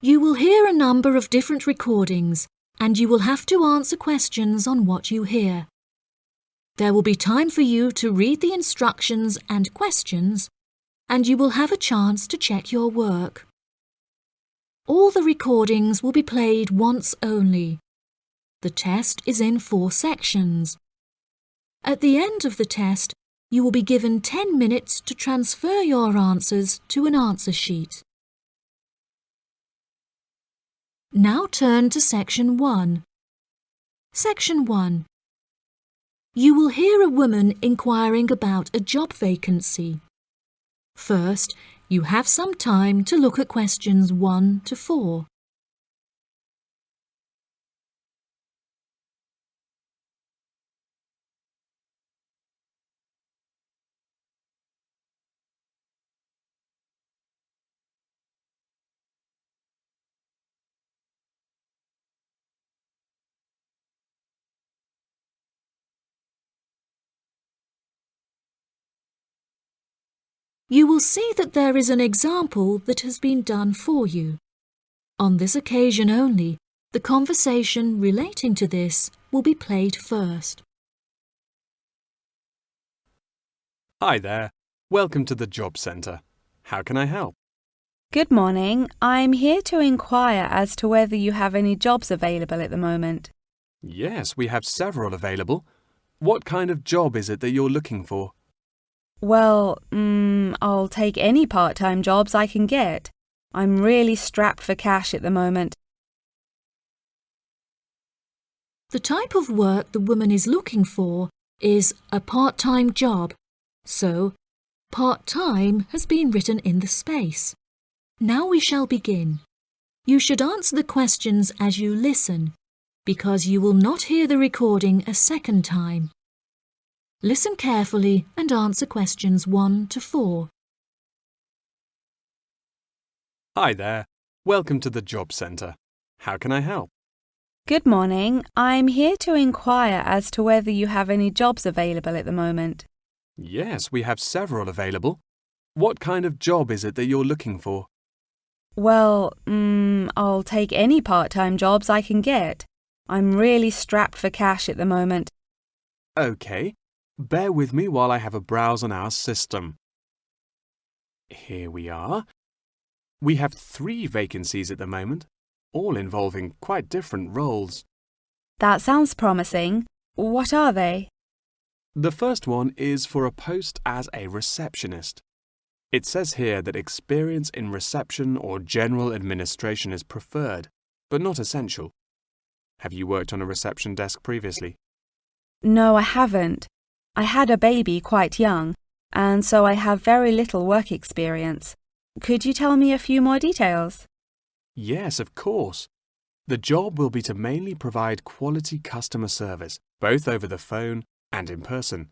You will hear a number of different recordings, and you will have to answer questions on what you hear. There will be time for you to read the instructions and questions, and you will have a chance to check your work. All the recordings will be played once only. The test is in 4 sections. At the end of the test, you will be given 10 minutes to transfer your answers to an answer sheet. Now turn to Section 1. Section 1. You will hear a woman inquiring about a job vacancy. First, you have some time to look at questions 1 to 4. You will see that there is an example that has been done for you. On this occasion only, the conversation relating to this will be played first. Hi there. Welcome to the Job Centre. How can I help? Good morning. I'm here to inquire as to whether you have any jobs available at the moment. Yes, we have several available. What kind of job is it that you're looking for? Well, I'll take any part-time jobs I can get. I'm really strapped for cash at the moment. The type of work the woman is looking for is a part-time job, so part-time has been written in the space. Now we shall begin. You should answer the questions as you listen, because you will not hear the recording a second time. Listen carefully and answer questions 1 to 4. Hi there. Welcome to the Job Centre. How can I help? Good morning. I'm here to inquire as to whether you have any jobs available at the moment. Yes, we have several available. What kind of job is it that you're looking for? Well, I'll take any part-time jobs I can get. I'm really strapped for cash at the moment. OK. Bear with me while I have a browse on our system. Here we are. We have 3 vacancies at the moment, all involving quite different roles. That sounds promising. What are they? The first one is for a post as a receptionist. It says here that experience in reception or general administration is preferred, but not essential. Have you worked on a reception desk previously? No, I haven't. I had a baby quite young, and so I have very little work experience. Could you tell me a few more details? Yes, of course. The job will be to mainly provide quality customer service, both over the phone and in person.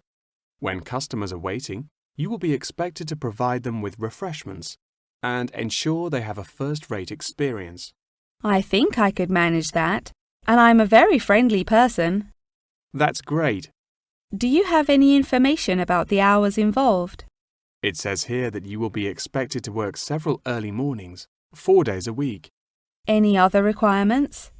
When customers are waiting, you will be expected to provide them with refreshments and ensure they have a first-rate experience. I think I could manage that, and I'm a very friendly person. That's great. Do you have any information about the hours involved? It says here that you will be expected to work several early mornings, 4 days a week. Any other requirements?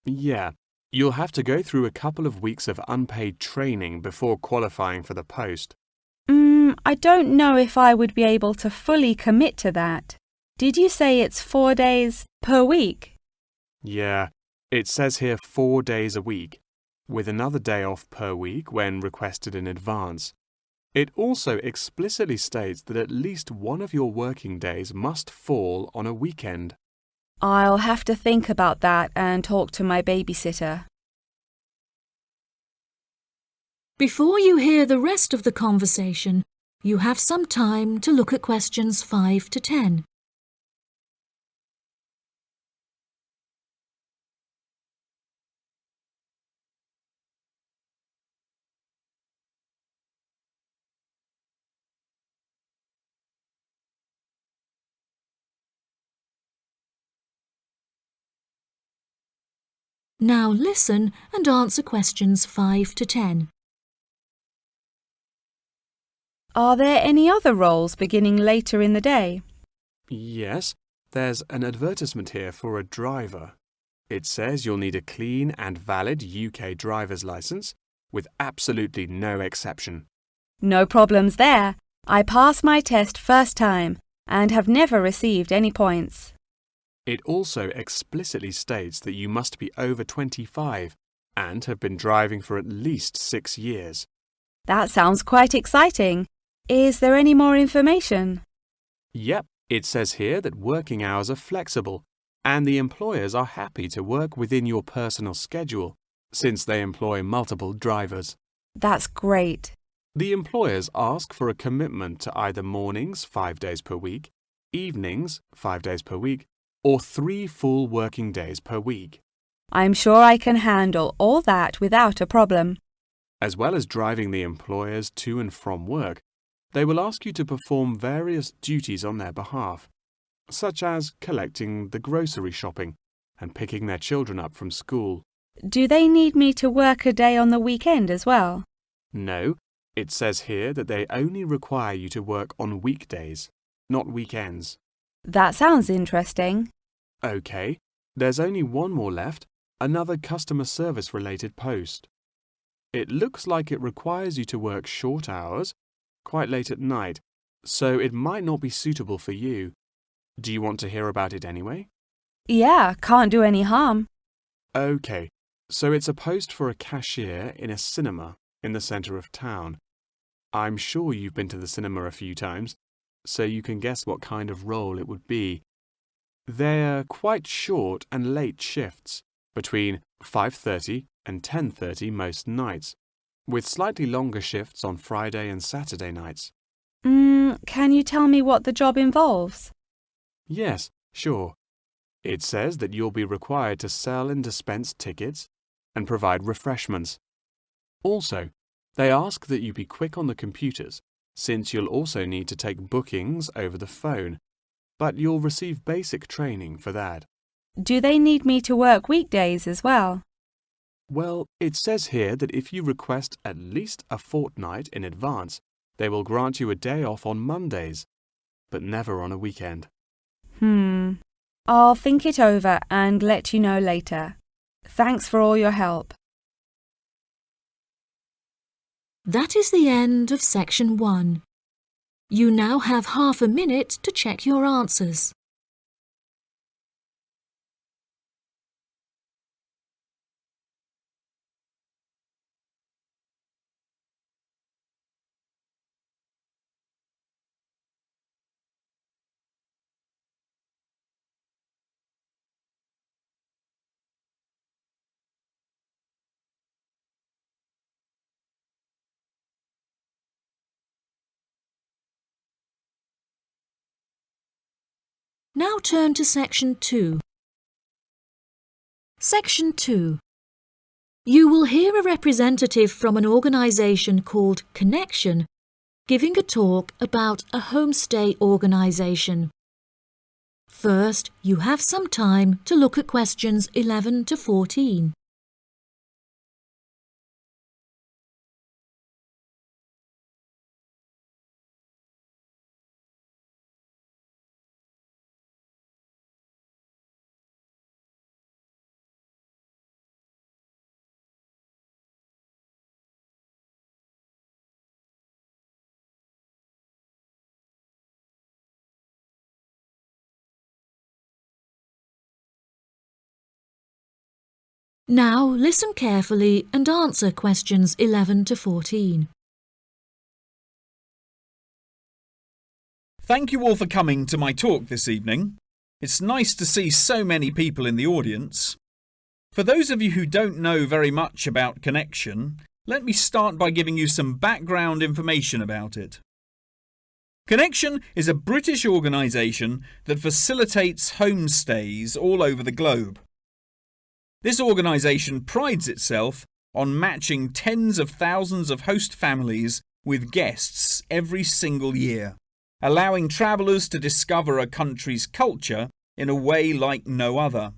Yeah, you'll have to go through a couple of weeks of unpaid training before qualifying for the post. I don't know if I would be able to fully commit to that. Did you say it's 4 days per week? Yeah, it says here 4 days a week, with another day off per week when requested in advance. It also explicitly states that at least one of your working days must fall on a weekend. I'll have to think about that and talk to my babysitter. Before you hear the rest of the conversation, you have some time to look at questions 5 to 10. Now listen and answer questions 5 to 10. Are there any other roles beginning later in the day? Yes, There's an advertisement here for a driver. It says you'll need a clean and valid UK driver's license with absolutely no exception. No problems there. I passed my test first time and have never received any points. It also explicitly states that you must be over 25 and have been driving for at least 6 years. That sounds quite exciting. Is there any more information? Yep, it says here that working hours are flexible and the employers are happy to work within your personal schedule since they employ multiple drivers. That's great. The employers ask for a commitment to either mornings 5 days per week, evenings 5 days per week, or 3 full working days per week. I'm sure I can handle all that without a problem. As well as driving the employers to and from work, they will ask you to perform various duties on their behalf, such as collecting the grocery shopping and picking their children up from school. Do they need me to work a day on the weekend as well? No, it says here that they only require you to work on weekdays, not weekends. That sounds interesting. OK, there's only one more left, another customer service related post. It looks like it requires you to work short hours, quite late at night, so it might not be suitable for you. Do you want to hear about it anyway? Yeah, can't do any harm. OK, so it's a post for a cashier in a cinema in the centre of town. I'm sure you've been to the cinema a few times, so you can guess what kind of role it would be. They're quite short and late shifts, between 5:30 and 10:30 most nights, with slightly longer shifts on Friday and Saturday nights. Can you tell me what the job involves? Yes, sure. It says that you'll be required to sell and dispense tickets and provide refreshments. Also, they ask that you be quick on the computers, since you'll also need to take bookings over the phone, but you'll receive basic training for that. Do they need me to work weekdays as well? Well, it says here that if you request at least a fortnight in advance, they will grant you a day off on Mondays, but never on a weekend. I'll think it over and let you know later. Thanks for all your help. That is the end of section 1. You now have half a minute to check your answers. Now turn to section 2. Section 2. You will hear a representative from an organisation called Connection giving a talk about a homestay organisation. First, you have some time to look at questions 11 to 14. Now listen carefully and answer questions 11 to 14. Thank you all for coming to my talk this evening. It's nice to see so many people in the audience. For those of you who don't know very much about Connection, let me start by giving you some background information about it. Connection is a British organisation that facilitates homestays all over the globe. This organisation prides itself on matching tens of thousands of host families with guests every single year, allowing travellers to discover a country's culture in a way like no other.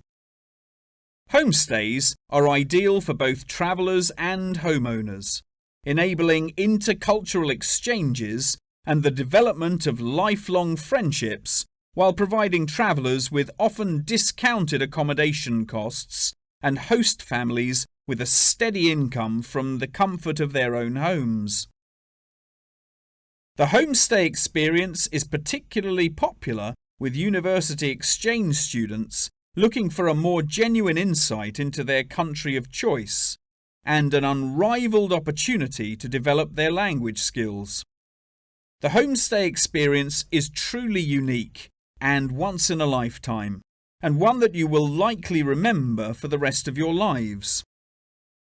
Homestays are ideal for both travellers and homeowners, enabling intercultural exchanges and the development of lifelong friendships while providing travellers with often discounted accommodation costs and host families with a steady income from the comfort of their own homes. The homestay experience is particularly popular with university exchange students looking for a more genuine insight into their country of choice and an unrivaled opportunity to develop their language skills. The homestay experience is truly unique and once in a lifetime, and one that you will likely remember for the rest of your lives.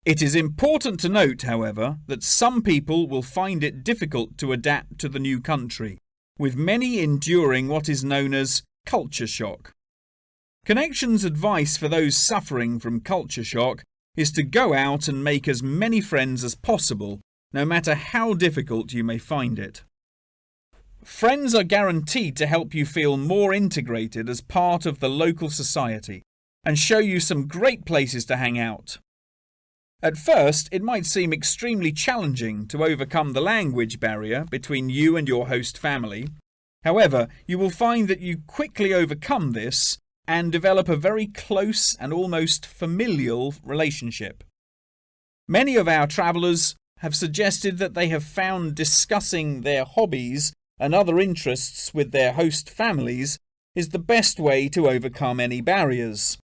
It is important to note, however, that some people will find it difficult to adapt to the new country, with many enduring what is known as culture shock. Connection's advice for those suffering from culture shock is to go out and make as many friends as possible, no matter how difficult you may find it. Friends are guaranteed to help you feel more integrated as part of the local society and show you some great places to hang out. At first, it might seem extremely challenging to overcome the language barrier between you and your host family. However, you will find that you quickly overcome this and develop a very close and almost familial relationship. Many of our travellers have suggested that they have found discussing their hobbies and other interests with their host families is the best way to overcome any barriers,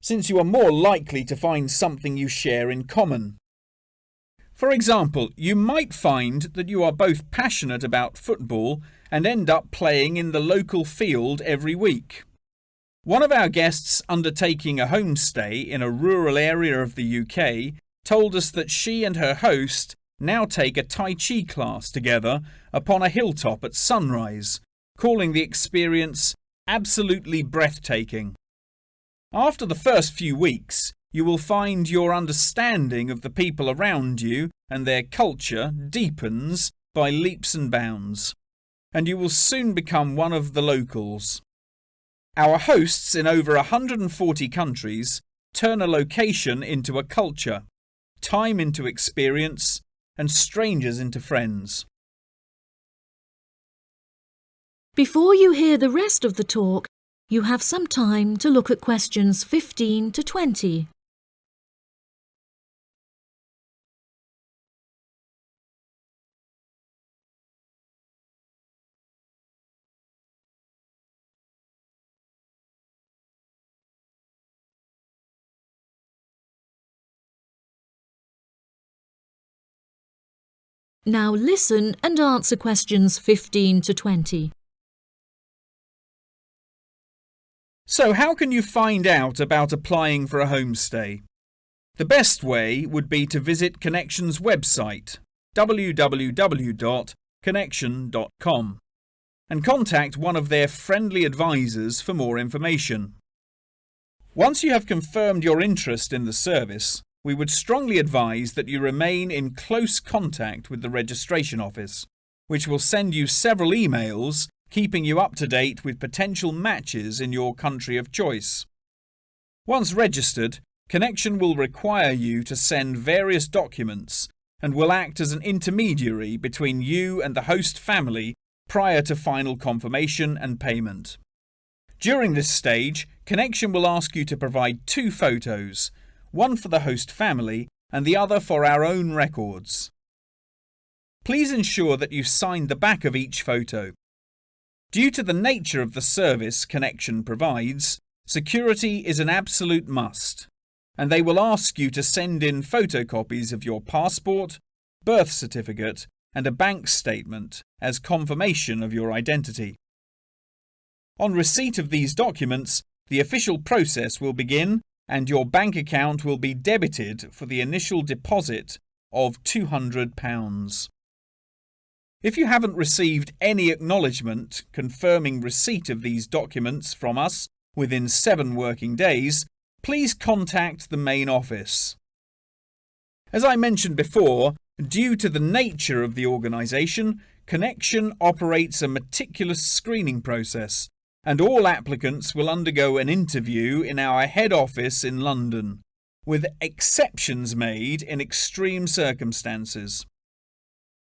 since you are more likely to find something you share in common. For example, you might find that you are both passionate about football and end up playing in the local field every week. One of our guests undertaking a homestay in a rural area of the UK told us that she and her host now take a Tai Chi class together upon a hilltop at sunrise, calling the experience absolutely breathtaking. After the first few weeks, you will find your understanding of the people around you and their culture deepens by leaps and bounds, and you will soon become one of the locals. Our hosts in over 140 countries turn a location into a culture, time into experience, and strangers into friends. Before you hear the rest of the talk, you have some time to look at questions 15 to 20. Now listen and answer questions 15 to 20. So how can you find out about applying for a homestay? The best way would be to visit Connection's website, www.connection.com, and contact one of their friendly advisors for more information. Once you have confirmed your interest in the service, we would strongly advise that you remain in close contact with the registration office, which will send you several emails keeping you up to date with potential matches in your country of choice. Once registered, Connection will require you to send various documents and will act as an intermediary between you and the host family prior to final confirmation and payment. During this stage, Connection will ask you to provide 2 photos, one for the host family and the other for our own records. Please ensure that you sign the back of each photo. Due to the nature of the service Connection provides, security is an absolute must, and they will ask you to send in photocopies of your passport, birth certificate, and a bank statement as confirmation of your identity. On receipt of these documents, the official process will begin and your bank account will be debited for the initial deposit of £200. If you haven't received any acknowledgement confirming receipt of these documents from us within 7 working days, please contact the main office. As I mentioned before, due to the nature of the organisation, Connection operates a meticulous screening process, and all applicants will undergo an interview in our head office in London, with exceptions made in extreme circumstances.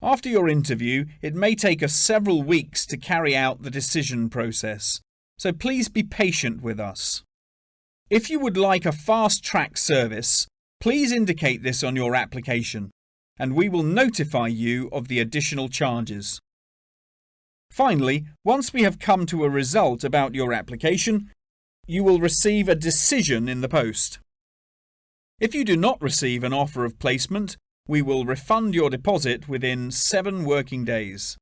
After your interview, it may take us several weeks to carry out the decision process, so please be patient with us. If you would like a fast-track service, please indicate this on your application, and we will notify you of the additional charges. Finally, once we have come to a result about your application, you will receive a decision in the post. If you do not receive an offer of placement, we will refund your deposit within 7 working days.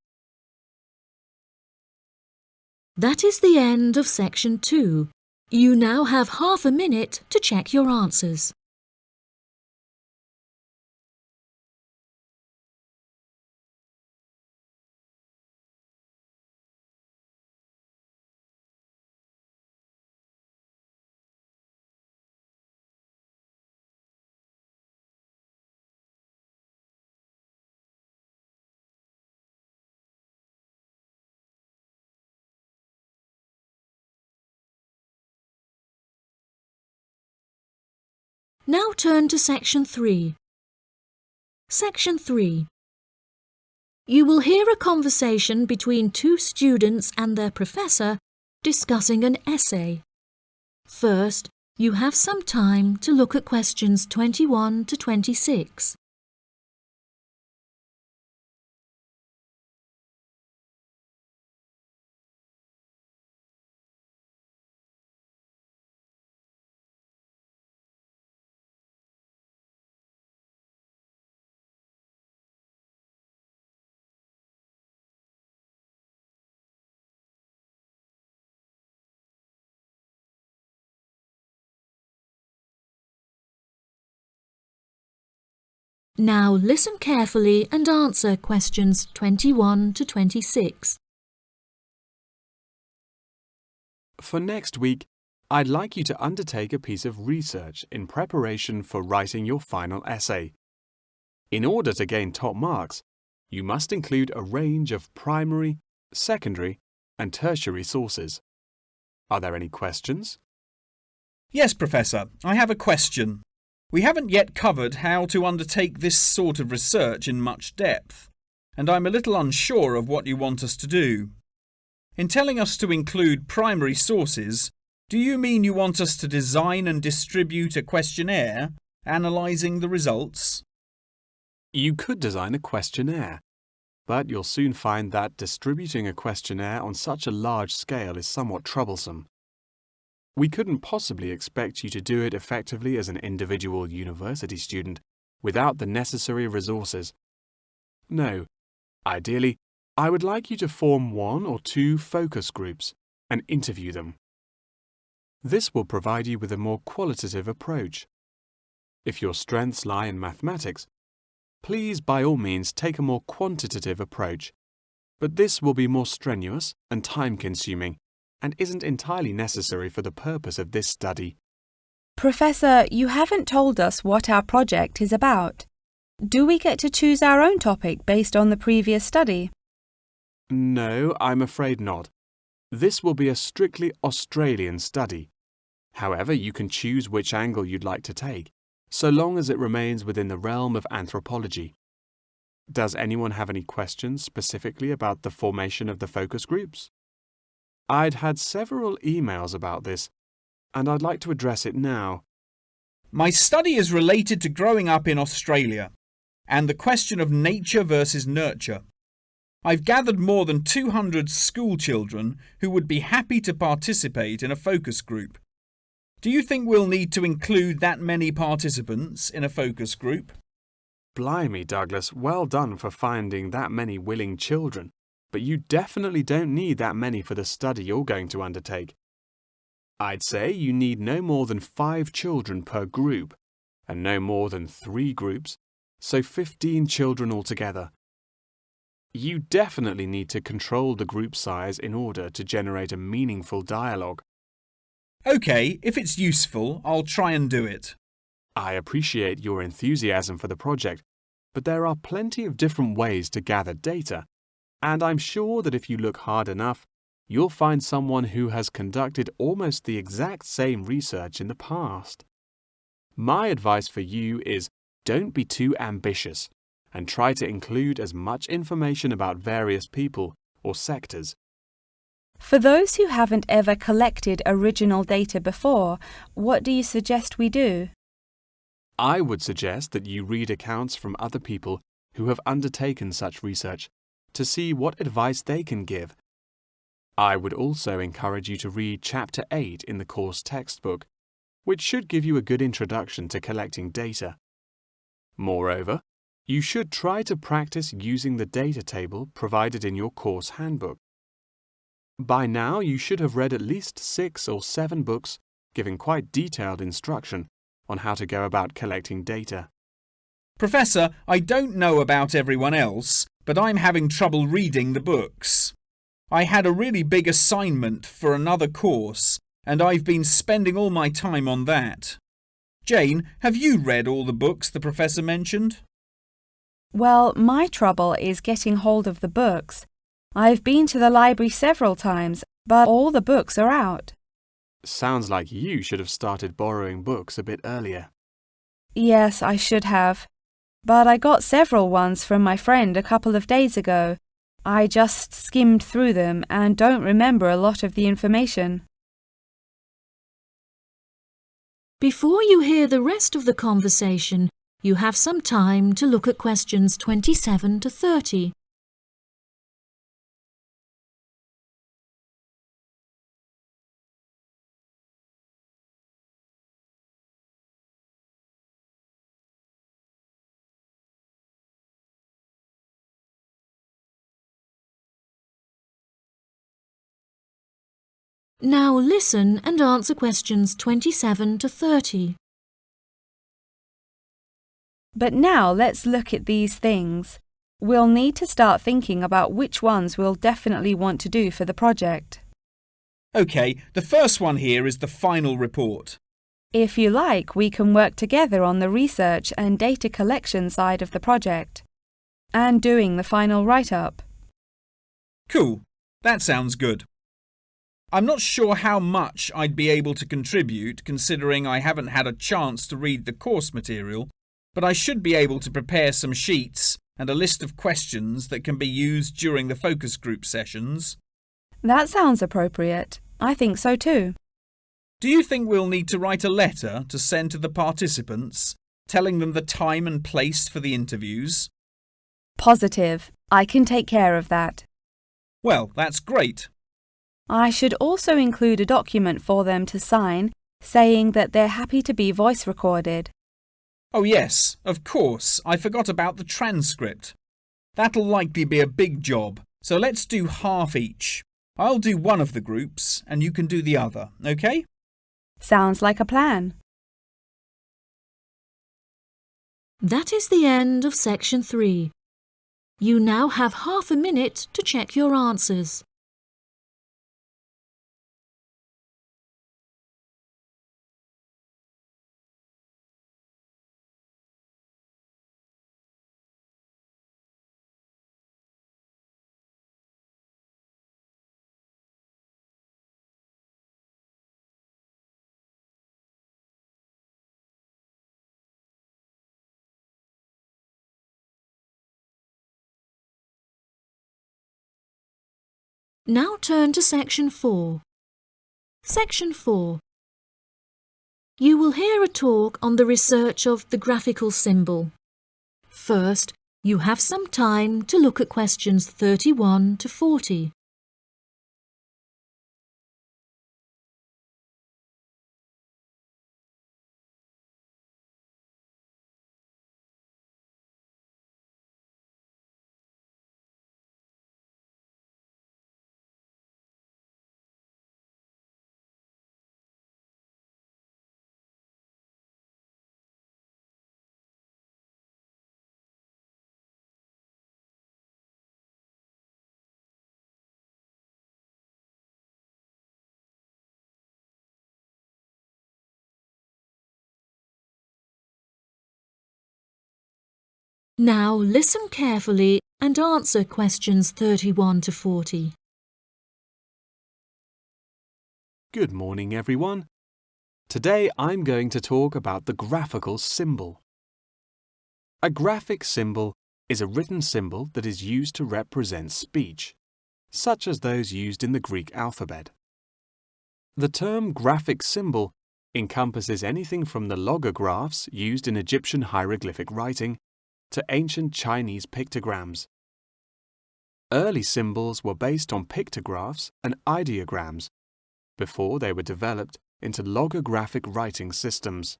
That is the end of Section 2. You now have half a minute to check your answers. Now turn to Section 3. Section 3. You will hear a conversation between 2 students and their professor discussing an essay. First, you have some time to look at questions 21 to 26. Now listen carefully and answer questions 21 to 26. For next week, I'd like you to undertake a piece of research in preparation for writing your final essay. In order to gain top marks, you must include a range of primary, secondary, and tertiary sources. Are there any questions? Yes, Professor, I have a question. We haven't yet covered how to undertake this sort of research in much depth, and I'm a little unsure of what you want us to do. In telling us to include primary sources, do you mean you want us to design and distribute a questionnaire, analysing the results? You could design a questionnaire, but you'll soon find that distributing a questionnaire on such a large scale is somewhat troublesome. We couldn't possibly expect you to do it effectively as an individual university student without the necessary resources. No, ideally, I would like you to form 1 or 2 focus groups and interview them. This will provide you with a more qualitative approach. If your strengths lie in mathematics, please by all means take a more quantitative approach, but this will be more strenuous and time-consuming and isn't entirely necessary for the purpose of this study. Professor, you haven't told us what our project is about. Do we get to choose our own topic based on the previous study? No, I'm afraid not. This will be a strictly Australian study. However, you can choose which angle you'd like to take, so long as it remains within the realm of anthropology. Does anyone have any questions specifically about the formation of the focus groups? I'd had several emails about this, and I'd like to address it now. My study is related to growing up in Australia and the question of nature versus nurture. I've gathered more than 200 school children who would be happy to participate in a focus group. Do you think we'll need to include that many participants in a focus group? Blimey, Douglas, well done for finding that many willing children. But you definitely don't need that many for the study you're going to undertake. I'd say you need no more than 5 children per group, and no more than 3 groups, so 15 children altogether. You definitely need to control the group size in order to generate a meaningful dialogue. OK, if it's useful, I'll try and do it. I appreciate your enthusiasm for the project, but there are plenty of different ways to gather data. And I'm sure that if you look hard enough, you'll find someone who has conducted almost the exact same research in the past. My advice for you is don't be too ambitious and try to include as much information about various people or sectors. For those who haven't ever collected original data before, what do you suggest we do? I would suggest that you read accounts from other people who have undertaken such research to see what advice they can give. I would also encourage you to read Chapter 8 in the course textbook, which should give you a good introduction to collecting data. Moreover, you should try to practice using the data table provided in your course handbook. By now, you should have read at least 6 or 7 books giving quite detailed instruction on how to go about collecting data. Professor, I don't know about everyone else, but I'm having trouble reading the books. I had a really big assignment for another course, and I've been spending all my time on that. Jane, have you read all the books the professor mentioned? Well, my trouble is getting hold of the books. I've been to the library several times, but all the books are out. Sounds like you should have started borrowing books a bit earlier. Yes, I should have. But I got several ones from my friend a couple of days ago. I just skimmed through them and don't remember a lot of the information. Before you hear the rest of the conversation, you have some time to look at questions 27 to 30. Now listen and answer questions 27 to 30. But now let's look at these things. We'll need to start thinking about which ones we'll definitely want to do for the project. OK, the first one here is the final report. If you like, we can work together on the research and data collection side of the project and doing the final write-up. Cool, that sounds good. I'm not sure how much I'd be able to contribute considering I haven't had a chance to read the course material, but I should be able to prepare some sheets and a list of questions that can be used during the focus group sessions. That sounds appropriate. I think so too. Do you think we'll need to write a letter to send to the participants, telling them the time and place for the interviews? Positive. I can take care of that. Well, that's great. I should also include a document for them to sign saying that they're happy to be voice recorded. Oh yes, of course, I forgot about the transcript. That'll likely be a big job, so let's do half each. I'll do one of the groups and you can do the other, OK? Sounds like a plan. That is the end of section 3. You now have half a minute to check your answers. Now turn to section 4. Section 4. You will hear a talk on the research of the graphical symbol. First, you have some time to look at questions 31 to 40. Now listen carefully and answer questions 31 to 40. Good morning, everyone. Today I'm going to talk about the graphical symbol. A graphic symbol is a written symbol that is used to represent speech, such as those used in the Greek alphabet. The term graphic symbol encompasses anything from the logographs used in Egyptian hieroglyphic writing to ancient Chinese pictograms. Early symbols were based on pictographs and ideograms before they were developed into logographic writing systems.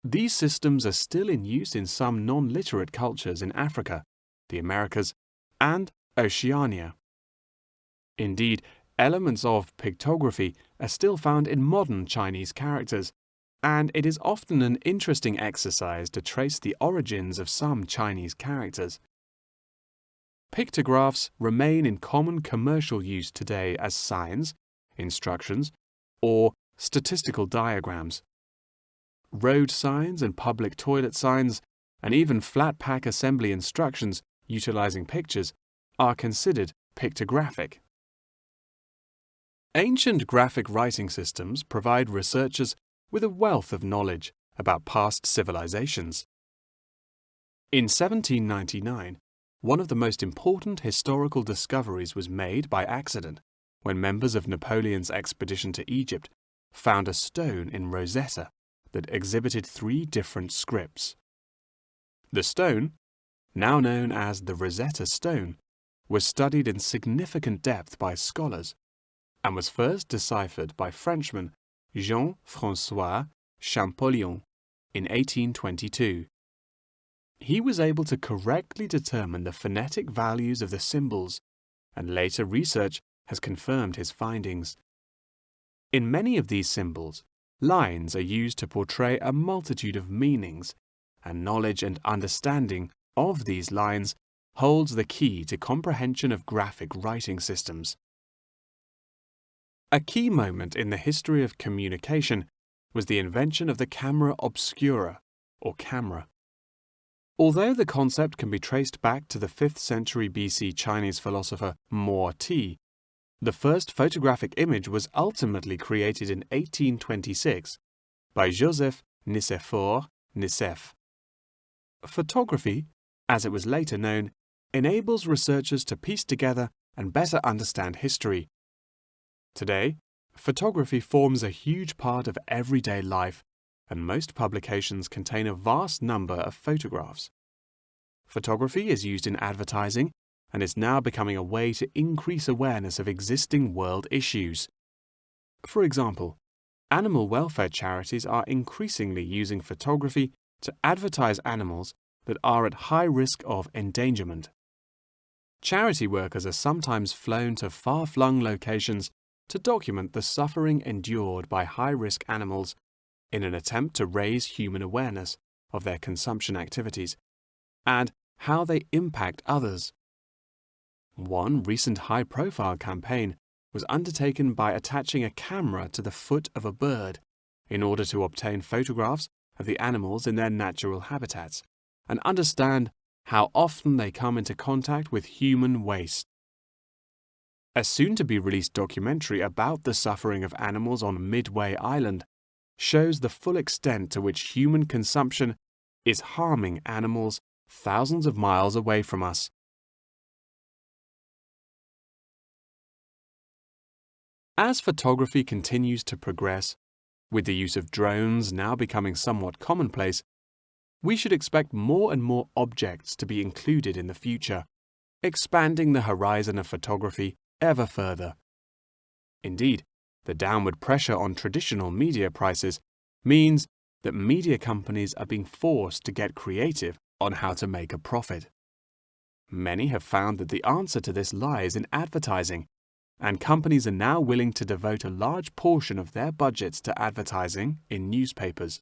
These systems are still in use in some non-literate cultures in Africa, the Americas, and Oceania. Indeed, elements of pictography are still found in modern Chinese characters, and it is often an interesting exercise to trace the origins of some Chinese characters. Pictographs remain in common commercial use today as signs, instructions, or statistical diagrams. Road signs and public toilet signs, and even flat pack assembly instructions utilizing pictures, are considered pictographic. Ancient graphic writing systems provide researchers with a wealth of knowledge about past civilizations. In 1799, one of the most important historical discoveries was made by accident when members of Napoleon's expedition to Egypt found a stone in Rosetta that exhibited 3 different scripts. The stone, now known as the Rosetta Stone, was studied in significant depth by scholars and was first deciphered by Frenchman Jean-François Champollion in 1822. He was able to correctly determine the phonetic values of the symbols, and later research has confirmed his findings. In many of these symbols, lines are used to portray a multitude of meanings, and knowledge and understanding of these lines holds the key to comprehension of graphic writing systems. A key moment in the history of communication was the invention of the Camera Obscura, or camera. Although the concept can be traced back to the 5th century BC Chinese philosopher Mo Ti, the first photographic image was ultimately created in 1826 by Joseph Nicéphore Nicéph. Photography, as it was later known, enables researchers to piece together and better understand history. Today, photography forms a huge part of everyday life, and most publications contain a vast number of photographs. Photography is used in advertising and is now becoming a way to increase awareness of existing world issues. For example, animal welfare charities are increasingly using photography to advertise animals that are at high risk of endangerment. Charity workers are sometimes flown to far-flung locations to document the suffering endured by high-risk animals in an attempt to raise human awareness of their consumption activities and how they impact others. One recent high-profile campaign was undertaken by attaching a camera to the foot of a bird in order to obtain photographs of the animals in their natural habitats and understand how often they come into contact with human waste. A soon-to-be-released documentary about the suffering of animals on Midway Island shows the full extent to which human consumption is harming animals thousands of miles away from us. As photography continues to progress, with the use of drones now becoming somewhat commonplace, we should expect more and more objects to be included in the future, expanding the horizon of photography ever further. Indeed, the downward pressure on traditional media prices means that media companies are being forced to get creative on how to make a profit. Many have found that the answer to this lies in advertising, and companies are now willing to devote a large portion of their budgets to advertising in newspapers.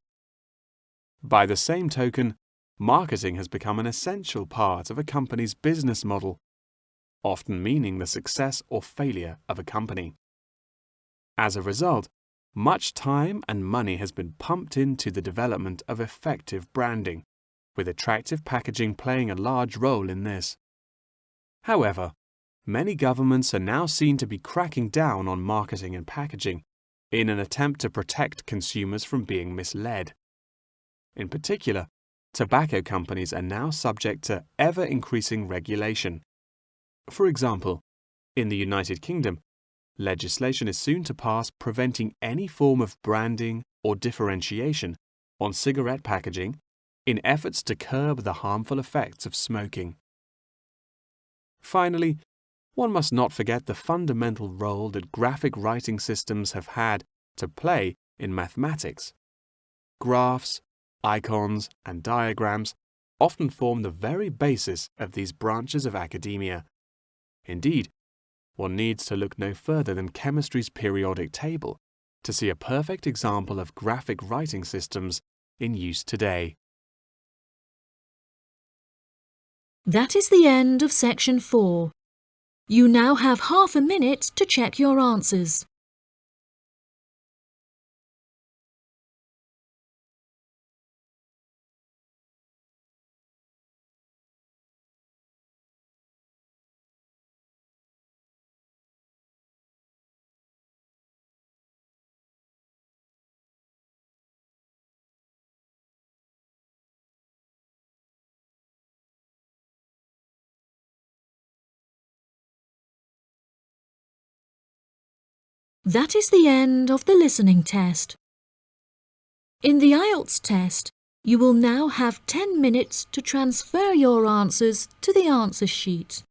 By the same token, marketing has become an essential part of a company's business model, often meaning the success or failure of a company. As a result, much time and money has been pumped into the development of effective branding, with attractive packaging playing a large role in this. However, many governments are now seen to be cracking down on marketing and packaging in an attempt to protect consumers from being misled. In particular, tobacco companies are now subject to ever-increasing regulation. For example, in the United Kingdom, legislation is soon to pass preventing any form of branding or differentiation on cigarette packaging in efforts to curb the harmful effects of smoking. Finally, one must not forget the fundamental role that graphic writing systems have had to play in mathematics. Graphs, icons, and diagrams often form the very basis of these branches of academia. Indeed, one needs to look no further than chemistry's periodic table to see a perfect example of graphic writing systems in use today. That is the end of section 4. You now have half a minute to check your answers. That is the end of the listening test. In the IELTS test, you will now have 10 minutes to transfer your answers to the answer sheet.